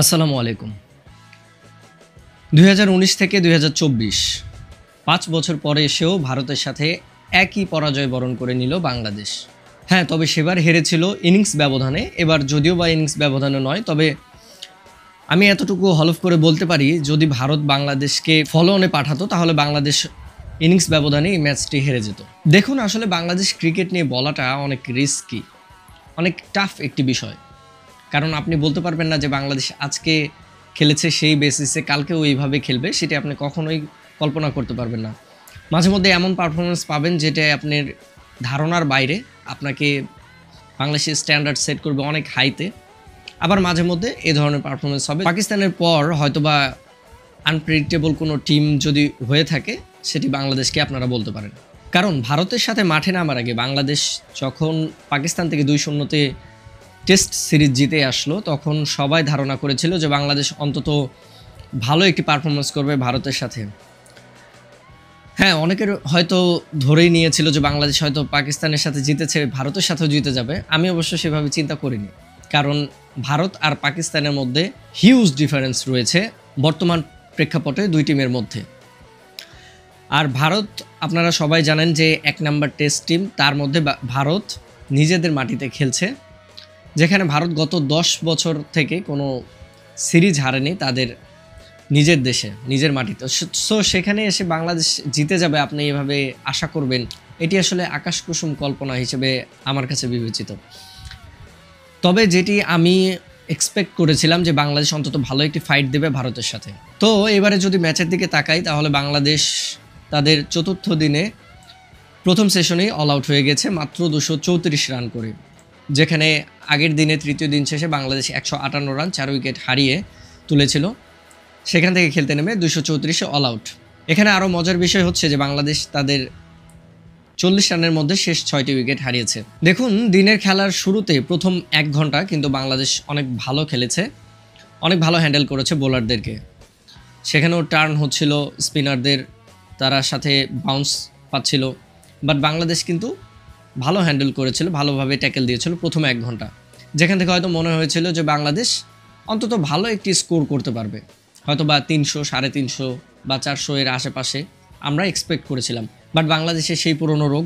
আসসালামু আলাইকুম। ২০১৯ থেকে ২০২৪ ৫ বছর পরে এসেও ভারতের সাথে একই পরাজয় বরণ করে নিল বাংলাদেশ। হ্যাঁ, তবে সেবার হেরেছিল ইনিংস ব্যবধানে। এবার যদিও বা ইনিংস ব্যবধানে নয়, তবে আমি এতটুকু হলফ করে বলতে পারি, যদি ভারত বাংলাদেশকে ফলো-অনে পাঠাতো তাহলে বাংলাদেশ ইনিংস ব্যবধানে এই ম্যাচটি হেরে যেত। দেখুন, আসলে বাংলাদেশ ক্রিকেট নিয়ে বলাটা অনেক রিস্কি, অনেক টাফ একটি বিষয়। কারণ আপনি বলতে পারবেন না যে বাংলাদেশ আজকে খেলেছে সেই বেসিসে কালকেও এইভাবে খেলবে, সেটা আপনি কখনোই কল্পনা করতে পারবেন না। মাঝে মধ্যে এমন পারফরমেন্স পাবেন যেটা আপনার ধারণার বাইরে, আপনাকে বাংলাদেশের স্ট্যান্ডার্ড সেট করবে অনেক হাইতে। আবার মাঝে মধ্যে এ ধরনের পারফরমেন্স হবে। পাকিস্তানের পর হয়তোবা আনপ্রেডিক্টেবল কোনো টিম যদি হয়ে থাকে, সেটি বাংলাদেশকে আপনারা বলতে পারেন। কারণ ভারতের সাথে মাঠে নামার আগে বাংলাদেশ যখন পাকিস্তান থেকে ২-০তে টেস্ট সিরিজ জিতে আসলো, তখন সবাই ধারণা করেছিল যে বাংলাদেশ অন্তত ভালো একটি পারফরমেন্স করবে ভারতের সাথে। হ্যাঁ, অনেকের হয়তো ধরেই নিয়েছিল যে বাংলাদেশ হয়তো পাকিস্তানের সাথে জিতেছে, ভারতের সাথেও জিতে যাবে। আমি অবশ্য সেভাবে চিন্তা করিনি, কারণ ভারত আর পাকিস্তানের মধ্যে হিউজ ডিফারেন্স রয়েছে বর্তমান প্রেক্ষাপটে দুই টিমের মধ্যে। আর ভারত, আপনারা সবাই জানেন যে ১ নাম্বার টেস্ট টিম, তার মধ্যে ভারত নিজেদের মাটিতে খেলছে, যেখানে ভারত গত ১০ বছর থেকে কোনো সিরিজ হারেনি তাদের নিজের দেশে, নিজের মাটিতে। সো সেখানে এসে বাংলাদেশ জিতে যাবে আপনি এভাবে আশা করবেন, এটি আসলে আকাশকুসুম কল্পনা হিসেবে আমার কাছে বিবেচিত। তবে যেটি আমি এক্সপেক্ট করেছিলাম যে বাংলাদেশ অন্তত ভালো একটি ফাইট দেবে ভারতের সাথে। তো এবারে যদি ম্যাচের দিকে তাকাই, তাহলে বাংলাদেশ তাদের চতুর্থ দিনে প্রথম সেশনেই অল আউট হয়ে গেছে মাত্র ২৩৪ রান করে, যেখানে আগের দিনে তৃতীয় দিন শেষে বাংলাদেশ ১৫৮ রান ৪ উইকেট হারিয়ে তুলেছিল। সেখান থেকে খেলতে নেমে ২৩৪-এ অল আউট। এখানে আরও মজার বিষয় হচ্ছে যে বাংলাদেশ তাদের ৪০ রানের মধ্যে শেষ ৬টি উইকেট হারিয়েছে। দেখুন, দিনের খেলার শুরুতে প্রথম ১ ঘন্টা কিন্তু বাংলাদেশ অনেক ভালো খেলেছে, অনেক ভালো হ্যান্ডেল করেছে বোলারদেরকে। সেখানেও টার্ন হচ্ছিল স্পিনারদের, তারা সাথে বাউন্স পাচ্ছিল, বাট বাংলাদেশ কিন্তু ভালো হ্যান্ডেল করেছিল, ভালোভাবে ট্যাকেল দিয়েছিল প্রথম ১ ঘন্টা, যেখান থেকে হয়তো মনে হয়েছিল যে বাংলাদেশ অন্তত ভালো একটি স্কোর করতে পারবে, হয়তো বা ৩০০, ৩৫০ বা ৪০০ এর আশেপাশে আমরা এক্সপেক্ট করেছিলাম। বাট বাংলাদেশের সেই পুরনো রোগ,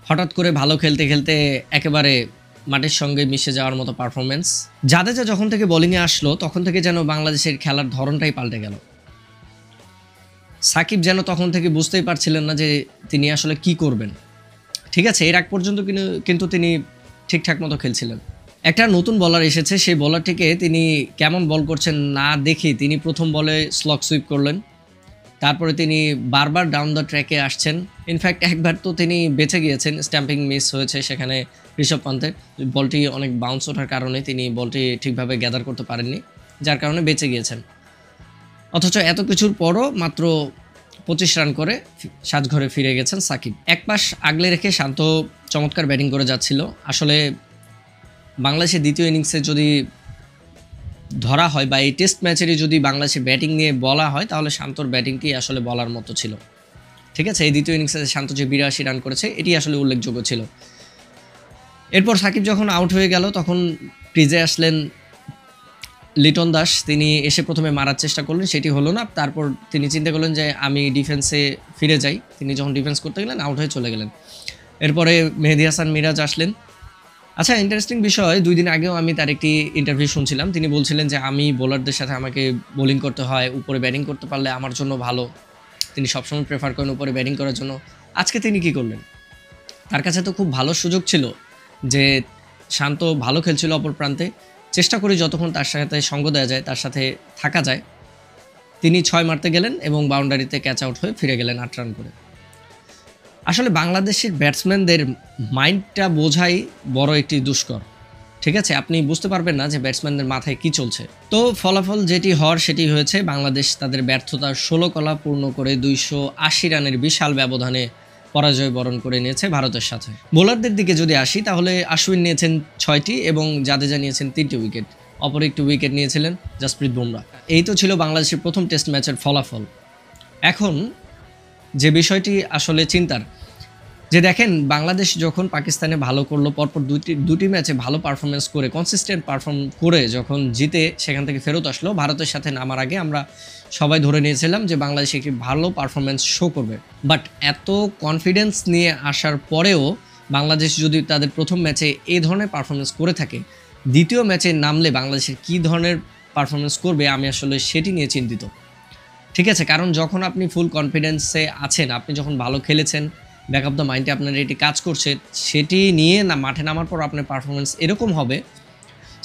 হঠাৎ করে ভালো খেলতে খেলতে একেবারে মাঠের সঙ্গে মিশে যাওয়ার মতো পারফরমেন্স। জাদেজা যখন থেকে বোলিংয়ে আসলো, তখন থেকে যেন বাংলাদেশের খেলার ধরনটাই পাল্টে গেল। সাকিব যেন তখন থেকে বুঝতেই পারছিলেন না যে তিনি আসলে কি করবেন। ঠিক আছে, এর আগ পর্যন্ত কিন্তু তিনি ঠিকঠাক মতো খেলছিলেন। একটা নতুন বলার এসেছে, সেই বলারটিকে তিনি কেমন বল করছেন না দেখে তিনি প্রথম বলে স্লগ সুইপ করলেন। তারপরে তিনি বারবার ডাউন দ্য ট্র্যাকে আসছেন। ইনফ্যাক্ট একবার তো তিনি বেঁচে গিয়েছেন, স্ট্যাম্পিং মিস হয়েছে সেখানে ঋষভ পান্তের। বলটি অনেক বাউন্স ওঠার কারণে তিনি বলটি ঠিকভাবে গ্যাদার করতে পারেননি, যার কারণে বেঁচে গিয়েছেন। অথচ এত কিছুর পরও মাত্র ২৫ রান করে সাজঘরে ফিরে গেছেন সাকিব। এক পাশ আগলে রেখে শান্ত চমৎকার ব্যাটিং করে যাচ্ছিল। আসলে বাংলাদেশের দ্বিতীয় ইনিংসে যদি ধরা হয় বা এই টেস্ট ম্যাচেরই যদি বাংলাদেশের ব্যাটিং নিয়ে বলা হয়, তাহলে শান্তর ব্যাটিংটি আসলে বলার মতো ছিল। ঠিক আছে, এই দ্বিতীয় ইনিংসে শান্ত যে ৮২ রান করেছে, এটি আসলে উল্লেখযোগ্য ছিল। এরপর সাকিব যখন আউট হয়ে গেল, তখন ক্রিজে আসলেন লিটন দাস। তিনি এসে প্রথমে মারার চেষ্টা করলেন, সেটি হলো না। তারপর তিনি চিন্তা করলেন যে আমি ডিফেন্সে ফিরে যাই। তিনি যখন ডিফেন্স করতে গেলেন, আউট হয়ে চলে গেলেন। এরপরে মেহেদী হাসান মিরাজ আসলেন। আচ্ছা, ইন্টারেস্টিং বিষয়, ২ দিন আগেও আমি তার একটি ইন্টারভিউ শুনছিলাম। তিনি বলছিলেন যে আমি বোলারদের সাথে আমাকে বোলিং করতে হয়, উপরে ব্যাটিং করতে পারলে আমার জন্য ভালো। তিনি সবসময় প্রেফার করেন উপরে ব্যাটিং করার জন্য। আজকে তিনি কি করলেন? তার কাছে তো খুব ভালো সুযোগ ছিল যে শান্ত ভালো খেলছিল অপর প্রান্তে, চেষ্টা করি যতক্ষণ তার সাথে সঙ্গ দেওয়া যায়, তার সাথে থাকা যায়। তিনি ৬ মারতে গেলেন এবং বাউন্ডারিতে ক্যাচ আউট হয়ে ফিরে গেলেন ৮ রান করে। আসলে বাংলাদেশের ব্যাটসম্যানদের মাইন্ডটা বোঝাই বড় একটি দুষ্কর। ঠিক আছে, আপনি বুঝতে পারবেন না যে ব্যাটসম্যানদের মাথায় কি চলছে। তো ফলাফল যেটি হওয়ার সেটি হয়েছে। বাংলাদেশ তাদের ব্যর্থতার ১৬ কলা পূর্ণ করে ২৮০ রানের বিশাল ব্যবধানে পরাজয় বরণ করে নিয়েছে ভারতের সাথে। বোলারদের দিকে যদি আসি, তাহলে আশ্বিন নিয়েছেন ৬টি এবং জাদেজা নিয়েছেন ৩টি উইকেট। অপর একটি উইকেট নিয়েছিলেন জাসপ্রীত বুমরা। এই তো ছিল বাংলাদেশের প্রথম টেস্ট ম্যাচের ফলাফল। এখন যে বিষয়টি আসলে চিন্তার, যে দেখেন বাংলাদেশ যখন পাকিস্তানে ভালো করলো, পরপর দুটি ম্যাচে ভালো পারফরমেন্স করে, কনসিস্টেন্ট পারফর্ম করে যখন জিতে সেখান থেকে ফেরত আসলো, ভারতের সাথে নামার আগে আমরা সবাই ধরে নিয়েছিলাম যে বাংলাদেশ একটি ভালো পারফরমেন্স শো করবে। বাট এত কনফিডেন্স নিয়ে আসার পরেও বাংলাদেশ যদি তাদের প্রথম ম্যাচে এই ধরনের পারফরমেন্স করে থাকে, দ্বিতীয় ম্যাচে নামলে বাংলাদেশের কী ধরনের পারফরমেন্স করবে আমি আসলে সেটি নিয়ে চিন্তিত। ঠিক আছে, কারণ যখন আপনি ফুল কনফিডেন্সে আছেন, আপনি যখন ভালো খেলেছেন, ব্যাক অফ দ্য মাইন্ডে আপনার এটি কাজ করছে, সেটি নিয়ে না মাঠে নামার পর আপনার পারফরমেন্স এরকম হবে।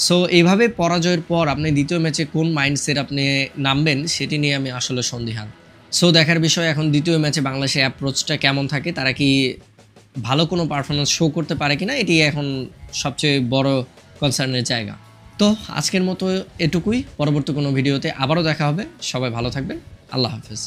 সো এইভাবে পরাজয়ের পর আপনি দ্বিতীয় ম্যাচে কোন মাইন্ডসেট আপনি নামবেন সেটি নিয়ে আমি আসলে সন্দিহান। সো দেখার বিষয় এখন দ্বিতীয় ম্যাচে বাংলাদেশের অ্যাপ্রোচটা কেমন থাকে, তারা কি ভালো কোনো পারফরমেন্স শো করতে পারে কিনা, এটি এখন সবচেয়ে বড় কনসার্নের জায়গা। তো আজকের মতো এটুকুই, পরবর্তী কোনো ভিডিওতে আবারও দেখা হবে। সবাই ভালো থাকবেন, আল্লাহ হাফেজ।